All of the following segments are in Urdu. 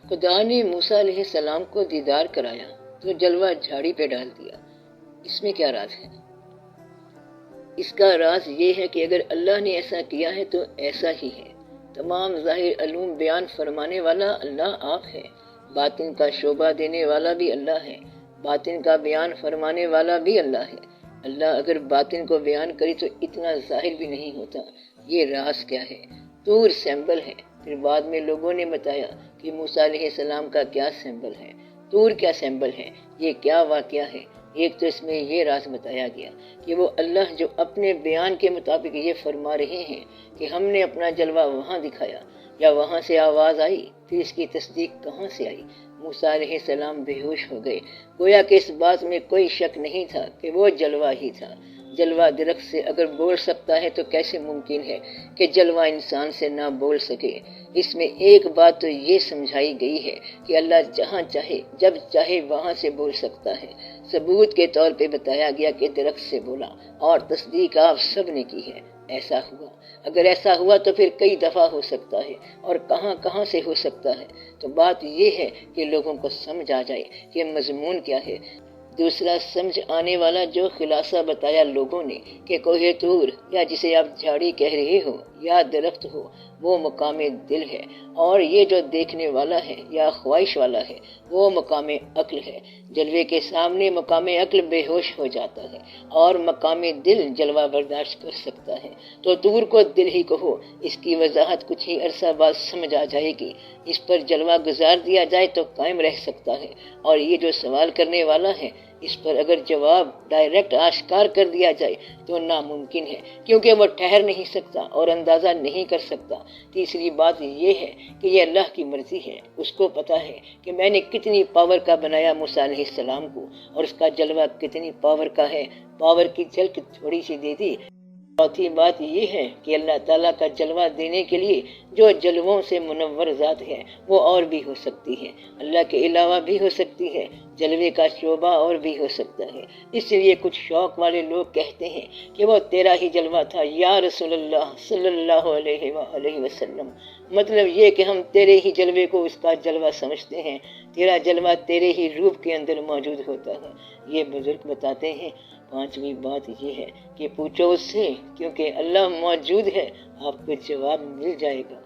خدا نے موسیٰ علیہ السلام کو دیدار کرایا تو جلوہ جھاڑی پہ ڈال دیا، اس میں کیا راز ہے؟ اس کا راز یہ ہے کہ اگر اللہ نے ایسا کیا ہے تو ایسا ہی ہے۔ تمام ظاہر علوم بیان فرمانے والا اللہ آپ ہے، باطن کا شعبہ دینے والا بھی اللہ ہے، باطن کا بیان فرمانے والا بھی اللہ ہے۔ اللہ اگر باطن کو بیان کرے تو اتنا ظاہر بھی نہیں ہوتا۔ یہ راز کیا ہے؟ طور سیمبل ہے۔ پھر بعد میں لوگوں نے بتایا کہ موسیٰ علیہ السلام کا کیا سیمبل ہے، طور کیا سیمبل ہے، یہ کیا واقعہ ہے۔ ایک تو اس میں یہ راز بتایا گیا کہ وہ اللہ جو اپنے بیان کے مطابق یہ فرما رہے ہیں کہ ہم نے اپنا جلوہ وہاں دکھایا یا وہاں سے آواز آئی، پھر اس کی تصدیق کہاں سے آئی؟ موسیٰ علیہ السلام بے ہوش ہو گئے، گویا کہ اس بات میں کوئی شک نہیں تھا کہ وہ جلوہ ہی تھا۔ جلوہ درخت سے اگر بول سکتا ہے تو کیسے ممکن ہے کہ جلوہ انسان سے نہ بول سکے؟ اس میں ایک بات تو یہ سمجھائی گئی ہے کہ اللہ جہاں چاہے جب چاہے وہاں سے بول سکتا ہے۔ ثبوت کے طور پہ بتایا گیا کہ درخت سے بولا، اور تصدیق آپ سب نے کی ہے۔ ایسا ہوا، اگر ایسا ہوا تو پھر کئی دفعہ ہو سکتا ہے، اور کہاں کہاں سے ہو سکتا ہے۔ تو بات یہ ہے کہ لوگوں کو سمجھ آ جائے کہ مضمون کیا ہے۔ دوسرا سمجھ آنے والا جو خلاصہ بتایا لوگوں نے کہ کوہ طور یا جسے آپ جھاڑی کہہ رہے ہو یا درخت ہو، وہ مقام دل ہے، اور یہ جو دیکھنے والا ہے یا خواہش والا ہے وہ مقام عقل ہے۔ جلوے کے سامنے مقام عقل بے ہوش ہو جاتا ہے، اور مقام دل جلوہ برداشت کر سکتا ہے۔ تو طور کو دل ہی کہو، اس کی وضاحت کچھ ہی عرصہ بعد سمجھ آ جائے گی۔ اس پر جلوہ گزار دیا جائے تو قائم رہ سکتا ہے، اور یہ جو سوال کرنے والا ہے اس پر اگر جواب ڈائریکٹ آشکار کر دیا جائے تو ناممکن ہے، کیونکہ وہ ٹھہر نہیں سکتا اور اندازہ نہیں کر سکتا۔ تیسری بات یہ ہے کہ یہ اللہ کی مرضی ہے، اس کو پتا ہے کہ میں نے کتنی پاور کا بنایا موسیٰ علیہ السلام کو، اور اس کا جلوہ کتنی پاور کا ہے، پاور کی جھلک تھوڑی سی دے دی۔ چوتھی بات یہ ہے کہ اللہ تعالیٰ کا جلوہ دینے کے لیے جو جلووں سے منور ذات ہے وہ اور بھی ہو سکتی ہے، اللہ کے علاوہ بھی ہو سکتی ہے، جلوے کا شعبہ اور بھی ہو سکتا ہے۔ اس لیے کچھ شوق والے لوگ کہتے ہیں کہ وہ تیرا ہی جلوہ تھا یا رسول اللہ صلی اللہ علیہ وآلہ وسلم۔ مطلب یہ کہ ہم تیرے ہی جلوے کو اس کا جلوہ سمجھتے ہیں، تیرا جلوہ تیرے ہی روپ کے اندر موجود ہوتا ہے۔ یہ بزرگ بتاتے ہیں۔ پانچویں بات یہ ہے کہ پوچھو اس سے، کیونکہ اللہ موجود ہے، آپ کو جواب مل جائے گا۔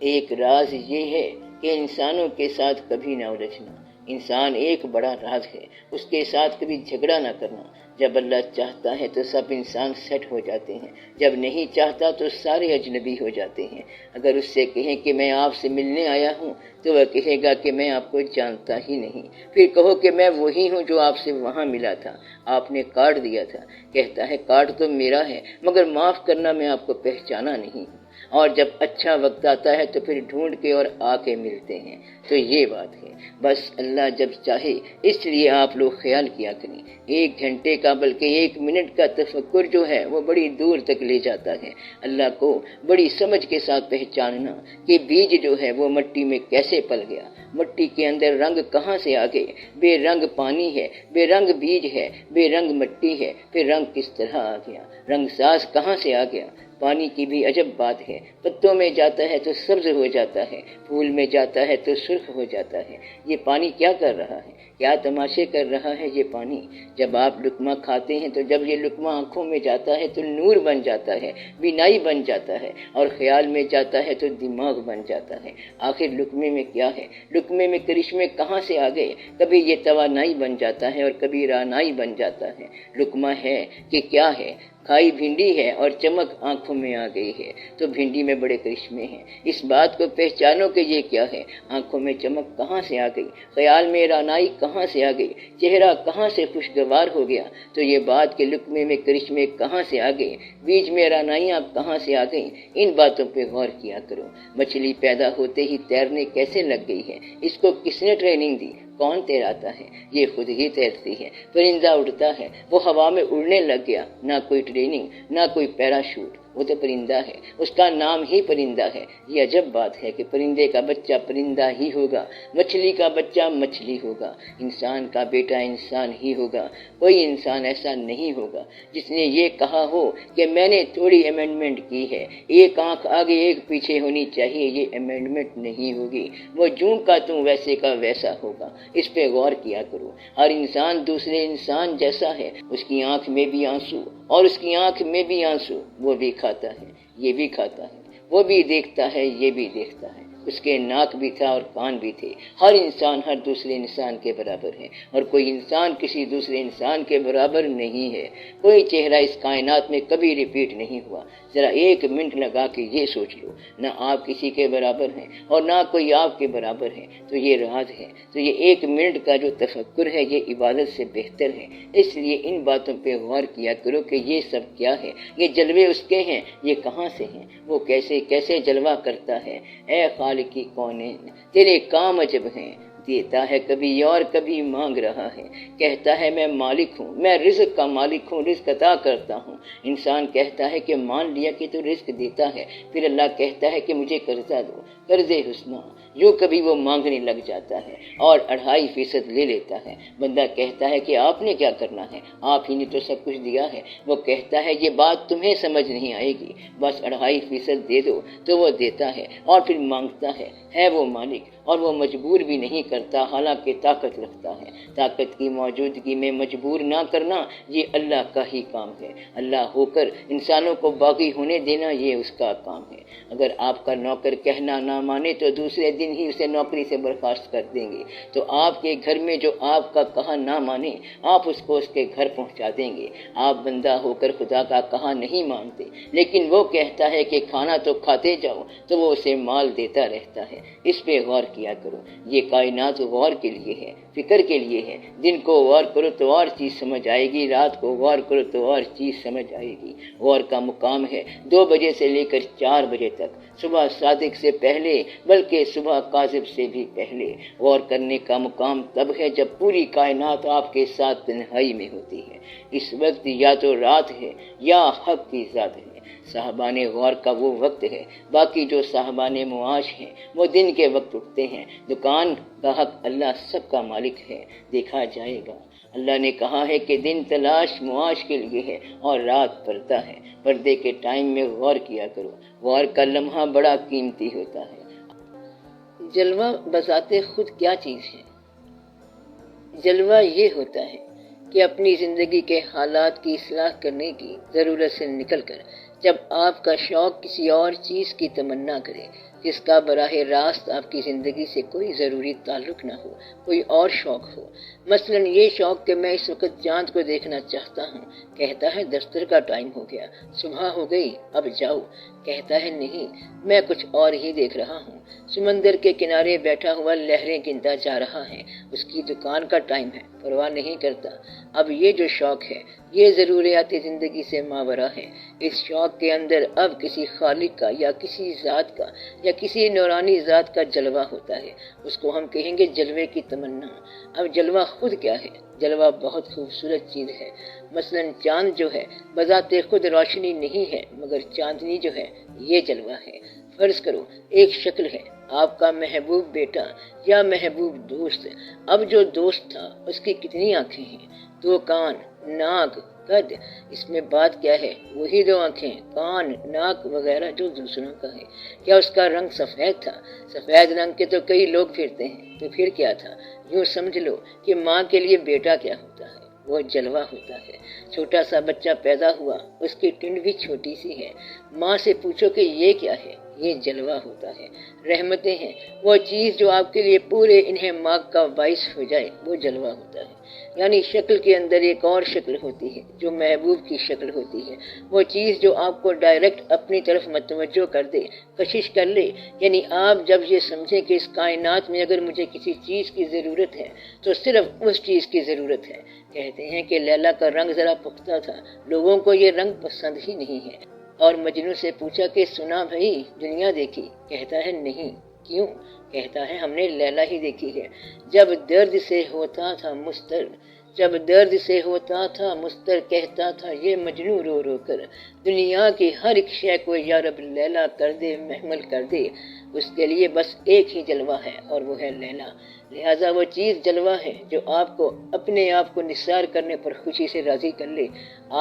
ایک راز یہ ہے کہ انسانوں کے ساتھ کبھی نہ الجھنا۔ انسان ایک بڑا راز ہے، اس کے ساتھ کبھی جھگڑا نہ کرنا۔ جب اللہ چاہتا ہے تو سب انسان سیٹ ہو جاتے ہیں، جب نہیں چاہتا تو سارے اجنبی ہو جاتے ہیں۔ اگر اس سے کہیں کہ میں آپ سے ملنے آیا ہوں تو وہ کہے گا کہ میں آپ کو جانتا ہی نہیں۔ پھر کہو کہ میں وہی ہوں جو آپ سے وہاں ملا تھا، آپ نے کارڈ دیا تھا، کہتا ہے کارڈ تو میرا ہے مگر معاف کرنا میں آپ کو پہچانا نہیں ہوں۔ اور جب اچھا وقت آتا ہے تو پھر ڈھونڈ کے اور آ کے ملتے ہیں۔ تو یہ بات ہے، بس اللہ جب چاہے، اس لیے آپ لوگ خیال کیا کریں۔ 1 گھنٹے کا بلکہ 1 منٹ کا تفکر جو ہے وہ بڑی دور تک لے جاتا ہے۔ اللہ کو بڑی سمجھ کے ساتھ پہچاننا کہ بیج جو ہے وہ مٹی میں کیسے پل گیا، مٹی کے اندر رنگ کہاں سے آ گئے، بے رنگ پانی ہے، بے رنگ بیج ہے، بے رنگ مٹی ہے، پھر رنگ کس طرح آ گیا، رنگ ساز کہاں سے آ گیا۔ پانی کی بھی عجب بات ہے، پتوں میں جاتا ہے تو سبز ہو جاتا ہے، پھول میں جاتا ہے تو سرخ ہو جاتا ہے۔ یہ پانی کیا کر رہا ہے، کیا تماشے کر رہا ہے یہ پانی؟ جب آپ لقمہ کھاتے ہیں تو جب یہ لقمہ آنکھوں میں جاتا ہے تو نور بن جاتا ہے، بینائی بن جاتا ہے، اور خیال میں جاتا ہے تو دماغ بن جاتا ہے۔ آخر لقمے میں کیا ہے، لقمے میں کرشمے کہاں سے آ گئے؟ کبھی یہ توانائی بن جاتا ہے اور کبھی رانائی بن جاتا ہے۔ لقمہ ہے کہ کیا ہے؟ کھائی بھنڈی ہے اور چمک آنکھوں میں آ گئی ہے، تو بھنڈی میں بڑے کرشمے ہیں۔ اس بات کو پہچانو کہ یہ کیا ہے، آنکھوں میں چمک کہاں سے آ گئی، خیال میں رانائی کہاں سے آ گئی، چہرہ کہاں سے خوشگوار ہو گیا۔ تو یہ بات کہ لقمے میں کرشمے کہاں سے آ گئے، بیج میں رانائیاں کہاں سے آ گئیں، ان باتوں پہ غور کیا کرو۔ مچھلی پیدا ہوتے ہی تیرنے کیسے لگ گئی ہے، اس کو کس نے ٹریننگ دی، کون تیراتا ہے؟ یہ خود ہی تیرتی ہے۔ پرندہ اڑتا ہے، وہ ہوا میں اڑنے لگ گیا، نہ کوئی ٹریننگ، نہ کوئی پیراشوٹ۔ وہ تو پرندہ ہے، اس کا نام ہی پرندہ ہے۔ یہ عجب بات ہے کہ پرندے کا بچہ پرندہ ہی ہوگا، مچھلی کا بچہ مچھلی ہوگا، انسان کا بیٹا انسان ہی ہوگا۔ کوئی انسان ایسا نہیں ہوگا جس نے یہ کہا ہو کہ میں نے تھوڑی امینڈمنٹ کی ہے، ایک آنکھ آگے ایک پیچھے ہونی چاہیے، یہ امینڈمنٹ نہیں ہوگی۔ وہ جوں کا توں ویسے کا ویسا ہوگا۔ اس پہ غور کیا کرو۔ ہر انسان دوسرے انسان جیسا ہے، اس کی آنکھ میں بھی آنسو اور اس کی آنکھ میں بھی آنسو، وہ بھی کھاتا ہے، یہ بھی کھاتا ہے، وہ بھی دیکھتا ہے، یہ بھی دیکھتا ہے، اس کے ناک بھی تھا اور کان بھی تھے۔ ہر انسان ہر دوسرے انسان کے برابر ہے اور کوئی انسان کسی دوسرے انسان کے برابر نہیں ہے۔ کوئی چہرہ اس کائنات میں کبھی ریپیٹ نہیں ہوا۔ ذرا ایک منٹ لگا کے یہ سوچ لو، نہ آپ کسی کے برابر ہیں اور نہ کوئی آپ کے برابر ہے، تو یہ راز ہے۔ تو یہ ایک منٹ کا جو تفکر ہے یہ عبادت سے بہتر ہے۔ اس لیے ان باتوں پہ غور کیا کرو کہ یہ سب کیا ہے، یہ جلوے اس کے ہیں، یہ کہاں سے ہیں، وہ کیسے کیسے جلوہ کرتا ہے۔ اے خالقی کونین، تیرے کام عجب ہیں، دیتا ہے کبھی اور کبھی مانگ رہا ہے، کہتا ہے میں مالک ہوں، میں رزق کا مالک ہوں، رزق عطا کرتا ہوں۔ انسان کہتا ہے کہ مان لیا کہ تو رزق دیتا ہے، پھر اللہ کہتا ہے کہ مجھے قرضہ دو، قرض حسنہ، یوں کبھی وہ مانگنے لگ جاتا ہے اور 2.5% لے لیتا ہے۔ بندہ کہتا ہے کہ آپ نے کیا کرنا ہے، آپ ہی نے تو سب کچھ دیا ہے۔ وہ کہتا ہے یہ بات تمہیں سمجھ نہیں آئے گی، بس 2.5% دے دو، تو وہ دیتا ہے اور پھر مانگتا ہے وہ مالک، اور وہ مجبور بھی نہیں کرتا، حالانکہ طاقت رکھتا ہے۔ طاقت کی موجودگی میں مجبور نہ کرنا یہ اللہ کا ہی کام ہے۔ اللہ ہو کر انسانوں کو باغی ہونے دینا یہ اس کا کام ہے۔ اگر آپ کا نوکر کہنا نہ مانے تو دوسرے دن ہی اسے نوکری سے برخاست کر دیں گے۔ تو آپ کے گھر میں جو آپ کا کہا نہ مانے آپ اس کو اس کے گھر پہنچا دیں گے۔ آپ بندہ ہو کر خدا کا کہا نہیں مانتے، لیکن وہ کہتا ہے کہ کھانا تو کھاتے جاؤ، تو وہ اسے مال دیتا رہتا ہے۔ اس پہ غور کیا کرو۔ یہ کائنات غور کے لیے ہے، فکر کے لیے ہے۔ دن کو غور کرو تو اور چیز سمجھ آئے گی، رات کو غور کرو تو اور چیز سمجھ آئے گی۔ غور کا مقام ہے 2 بجے سے لے کر 4 بجے تک، صبح صادق سے پہلے بلکہ صبح کاذب سے بھی پہلے۔ غور کرنے کا مقام تب ہے جب پوری کائنات آپ کے ساتھ تنہائی میں ہوتی ہے۔ اس وقت یا تو رات ہے یا حق کی ذات ہے۔ صاحبان غور کا وہ وقت ہے۔ باقی جو صاحبان معاش ہیں وہ دن کے وقت اٹھتے ہیں۔ دکان کا حق اللہ سب کا مالک ہے، دیکھا جائے گا۔ اللہ نے کہا ہے کہ دن تلاش معاش کے لیے ہے اور رات پردہ ہے۔ پردے کے ٹائم میں غور کیا کرو۔ غور کا لمحہ بڑا قیمتی ہوتا ہے۔ جلوہ بذات خود کیا چیز ہے؟ جلوہ یہ ہوتا ہے کہ اپنی زندگی کے حالات کی اصلاح کرنے کی ضرورت سے نکل کر جب آپ کا شوق کسی اور چیز کی تمنا کرے جس کا براہ راست آپ کی زندگی سے کوئی ضروری تعلق نہ ہو، کوئی اور شوق ہو۔ مثلا یہ شوق کہ میں اس وقت چاند کو دیکھنا چاہتا ہوں، کہتا ہے دفتر کا ٹائم ہو گیا، صبح ہو گئی، اب جاؤ۔ کہتا ہے نہیں، میں کچھ اور ہی دیکھ رہا ہوں۔ سمندر کے کنارے بیٹھا ہوا لہریں گنتا جا رہا ہے، اس کی دکان کا ٹائم ہے، پرواہ نہیں کرتا۔ اب یہ جو شوق ہے یہ ضروریات زندگی سے ماورا ہے۔ اس شوق کے اندر اب کسی خالق کا یا کسی ذات کا یا کسی نورانی ذات کا جلوہ ہوتا ہے، اس کو ہم کہیں گے جلوے کی تمنا۔ اب جلوہ خود کیا ہے؟ جلوہ بہت خوبصورت چیز ہے۔ مثلا چاند جو ہے بذات خود روشنی نہیں ہے، مگر چاندنی جو ہے یہ جلوہ ہے۔ فرض کرو ایک شکل ہے، آپ کا محبوب بیٹا یا محبوب دوست۔ اب جو دوست تھا اس کی کتنی آنکھیں ہیں؟ 2 کان، ناک، قد۔ اس میں بات کیا ہے؟ وہی 2 آنکھیں، کان، ناک وغیرہ جو دوسروں کا ہے۔ کیا اس کا رنگ سفید تھا؟ سفید رنگ کے تو کئی لوگ پھرتے ہیں، تو پھر کیا تھا؟ یوں سمجھ لو کہ ماں کے لیے بیٹا کیا ہوتا ہے؟ وہ جلوہ ہوتا ہے۔ چھوٹا سا بچہ پیدا ہوا، اس کی ٹنڈ بھی چھوٹی سی ہے، ماں سے پوچھو کہ یہ کیا ہے؟ یہ جلوہ ہوتا ہے۔ رحمتیں ہیں، وہ چیز جو آپ کے لیے پورے انہماک کا باعث ہو جائے، وہ جلوہ ہوتا ہے۔ یعنی شکل کے اندر ایک اور شکل ہوتی ہے جو محبوب کی شکل ہوتی ہے، وہ چیز جو آپ کو ڈائریکٹ اپنی طرف متوجہ کر دے، کشش کر لے۔ یعنی آپ جب یہ سمجھیں کہ اس کائنات میں اگر مجھے کسی چیز کی ضرورت ہے تو صرف اس چیز کی ضرورت ہے۔ کہتے ہیں کہ لیلا کا رنگ ذرا پختہ تھا، لوگوں کو یہ رنگ پسند ہی نہیں ہے، اور مجنوں سے پوچھا کہ سنا بھائی دنیا دیکھی؟ کہتا ہے نہیں۔ کیوں؟ کہتا ہے ہم نے لیلا ہی دیکھی ہے۔ جب درد سے ہوتا تھا مستر، جب درد سے ہوتا تھا مستر، کہتا تھا یہ مجنوں رو رو کر، دنیا کی ہر ایک شے کو یا رب لیلا کر دے، محمل کر دے، اس کے لیے بس ایک ہی جلوہ ہے اور وہ ہے لیلا۔ لہٰذا وہ چیز جلوہ ہے جو آپ کو اپنے آپ کو نثار کرنے پر خوشی سے راضی کر لے۔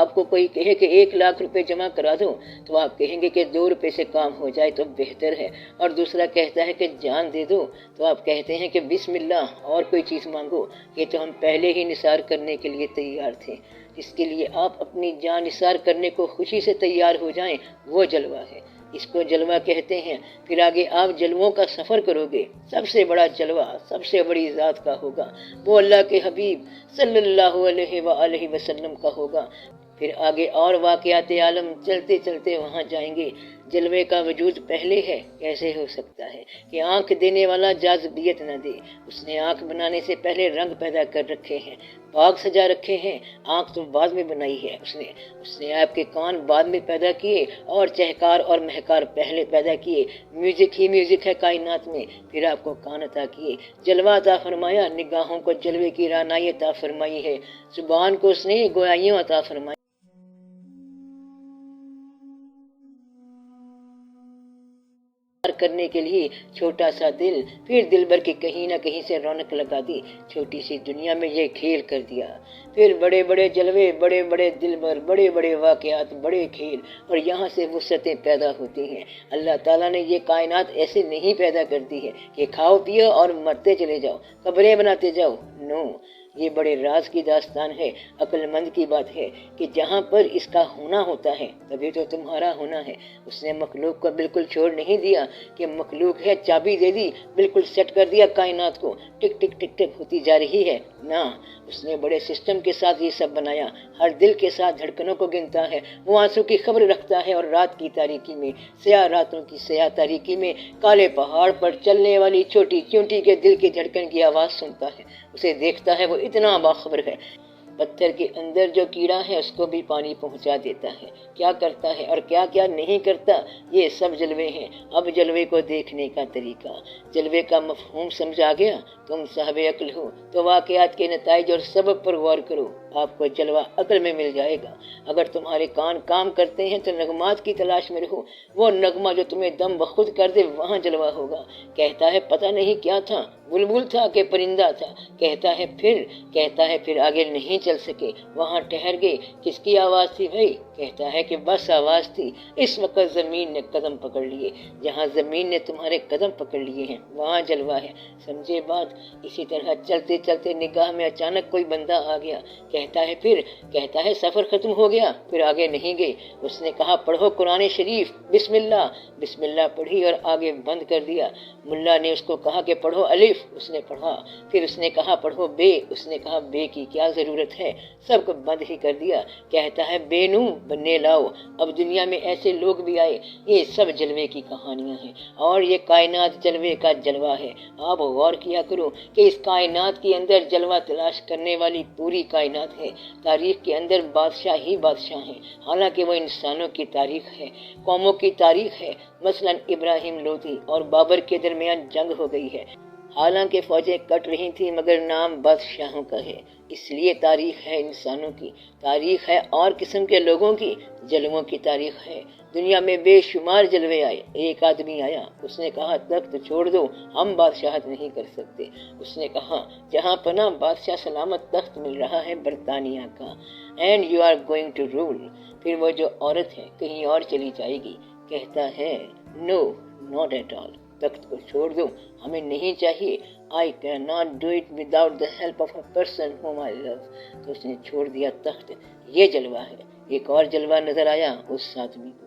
آپ کو کوئی کہے کہ 1,00,000 روپے جمع کرا دو تو آپ کہیں گے کہ 2 روپے سے کام ہو جائے تو بہتر ہے، اور دوسرا کہتا ہے کہ جان دے دو تو آپ کہتے ہیں کہ بسم اللہ اور کوئی چیز مانگو، یہ تو ہم پہلے ہی نثار کرنے کے لیے تیار تھے۔ جس کے لیے آپ اپنی جان نثار کرنے کو خوشی سے تیار ہو جائیں وہ جلوہ ہے، اس کو جلوہ کہتے ہیں۔ پھر آگے آپ جلووں کا سفر کرو گے، سب سے بڑا جلوہ سب سے بڑی ذات کا ہوگا، وہ اللہ کے حبیب صلی اللہ علیہ وآلہ وسلم کا ہوگا۔ پھر آگے اور واقعات عالم چلتے چلتے وہاں جائیں گے۔ جلوے کا وجود پہلے ہے، کیسے ہو سکتا ہے کہ آنکھ دینے والا جاذبیت نہ دے؟ اس نے آنکھ بنانے سے پہلے رنگ پیدا کر رکھے ہیں، باغ سجا رکھے ہیں، آنکھ تو بعد میں بنائی ہے اس نے آپ کے کان بعد میں پیدا کیے اور چہکار اور مہکار پہلے پیدا کیے۔ میوزک ہی میوزک ہے کائنات میں، پھر آپ کو کان عطا کیے، جلوہ عطا فرمایا، نگاہوں کو جلوے کی رعنائی عطا فرمائی ہے، زبان کو اس نے گویائیوں عطا فرمائی کرنے کے لیے چھوٹا سا دل، پھر دل بھر کی کہیں نہ کہیں سے رونق لگا دی، چھوٹی سی دنیا میں یہ کھیل کر دیا۔ پھر بڑے بڑے جلوے، بڑے بڑے دل بھر، بڑے بڑے واقعات، بڑے کھیل، اور یہاں سے وسعتیں پیدا ہوتی ہیں۔ اللہ تعالیٰ نے یہ کائنات ایسے نہیں پیدا کر دی ہے کہ کھاؤ پیو اور مرتے چلے جاؤ، قبریں بناتے جاؤ، نو، یہ بڑے راز کی داستان ہے۔ عقل مند کی بات ہے کہ جہاں پر اس کا ہونا ہوتا ہے تبھی تو تمہارا ہونا ہے۔ اس نے مخلوق کو بالکل چھوڑ نہیں دیا کہ مخلوق ہے چابی دے دی، بالکل سیٹ کر دیا کائنات کو، ٹک ٹک ٹک ٹک ہوتی جا رہی ہے، نہ، اس نے بڑے سسٹم کے ساتھ یہ سب بنایا۔ ہر دل کے ساتھ دھڑکنوں کو گنتا ہے، وہ آنسو کی خبر رکھتا ہے، اور رات کی تاریکی میں، سیاہ راتوں کی سیاہ تاریکی میں، کالے پہاڑ پر چلنے والی چھوٹی چونٹی کے دل کی دھڑکن کی آواز سنتا ہے، اسے دیکھتا ہے، وہ اتنا باخبر ہے۔ پتھر کے اندر جو کیڑا ہے اس کو بھی پانی پہنچا دیتا ہے، کیا کرتا ہے اور کیا کیا نہیں کرتا، یہ سب جلوے ہیں۔ اب جلوے کو دیکھنے کا طریقہ، جلوے کا مفہوم سمجھا گیا؟ تم صاحب عقل ہو تو واقعات کے نتائج اور سبب پر غور کرو، آپ کو جلوہ عقل میں مل جائے گا۔ اگر تمہارے کان کام کرتے ہیں تو نغمات کی تلاش میں رہو، وہ نغمہ جو تمہیں دم بخود کر دے وہاں جلوہ ہوگا۔ کہتا ہے پتہ نہیں کیا تھا، بلبل تھا کہ پرندہ تھا، کہتا ہے پھر آگے نہیں چل سکے، وہاں ٹھہر گئے، کس کی آواز تھی بھائی؟ کہتا ہے کہ بس آواز تھی، اس وقت زمین نے قدم پکڑ لیے، جہاں زمین نے تمہارے قدم پکڑ لیے ہیں وہاں جلوہ ہے، سمجھے بات؟ اسی طرح چلتے چلتے نگاہ میں اچانک کوئی بندہ آ گیا، کہتا ہے سفر ختم ہو گیا، پھر آگے نہیں گئے۔ اس نے کہا پڑھو قرآن شریف، بسم اللہ پڑھی اور آگے بند کر دیا۔ ملا نے اس کو کہا کہ پڑھو الف، اس نے پڑھا، پھر اس نے کہا پڑھو بے، اس نے کہا بے کی کیا ضرورت ہے، سب کو بند ہی کر دیا۔ کہتا ہے بے نو بننے لاؤ۔ اب دنیا میں ایسے لوگ بھی آئے، یہ سب جلوے کی کہانیاں ہیں، اور یہ کائنات جلوے کا جلوہ ہے۔ آپ غور کیا کرو کہ اس کائنات کے اندر جلوہ تلاش کرنے والی پوری کائنات ہے۔ تاریخ کے اندر بادشاہ ہی بادشاہ ہیں، حالانکہ وہ انسانوں کی تاریخ ہے، قوموں کی تاریخ ہے۔ مثلا ابراہیم لوطی اور بابر کے درمیان جنگ ہو گئی ہے، حالانکہ فوجیں کٹ رہی تھیں مگر نام بادشاہوں کا ہے۔ اس لیے تاریخ ہے انسانوں کی، تاریخ ہے اور قسم کے لوگوں کی، جلووں کی تاریخ ہے۔ دنیا میں بے شمار جلوے آئے، ایک آدمی آیا، اس نے کہا تخت چھوڑ دو، ہم بادشاہت نہیں کر سکتے۔ اس نے کہا جہاں پناہ بادشاہ سلامت تخت مل رہا ہے برطانیہ کا، and you are going to rule. پھر وہ جو عورت ہے کہیں اور چلی جائے گی، کہتا ہے نو ناٹ ایٹ آل، تخت کو چھوڑ دو، ہمیں نہیں چاہیے۔ I cannot do it without the help of a person whom I love۔ تو اس نے چھوڑ دیا تخت، یہ جلوہ ہے۔ ایک اور جلوہ نظر آیا اس آدمی کو،